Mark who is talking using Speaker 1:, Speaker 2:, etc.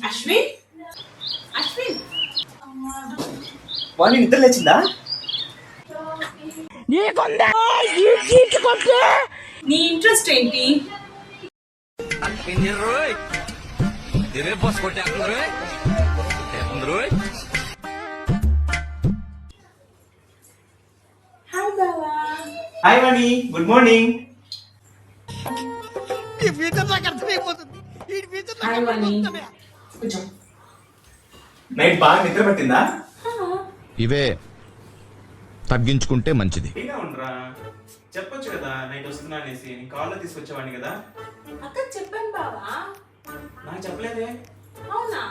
Speaker 1: అశ్విన్ అశ్విన్
Speaker 2: వాణి నిద్ర లేచిందా?
Speaker 1: నీ ఇంట్రెస్ట్ ఏంటి? హాయ్ బావా.
Speaker 2: హాయ్ వాణి, గుడ్ మార్నింగ్.
Speaker 1: హాయ్ వాణి. కొంచెం
Speaker 2: నైట్ బాగా నిద్ర పట్టిందా?
Speaker 3: ఇవే తగ్గించుకుంటే మంచిది.
Speaker 2: ఇలా ఉండరా, చెప్పొచ్చు కదా నైట్ వస్తున్నా అనేసి. నీ కాల్లో తీసుకొచ్చేవాడిని కదా.
Speaker 1: అక్క చెప్పాను బావా.
Speaker 2: నాకు చెప్పలేదే.
Speaker 1: అవునా?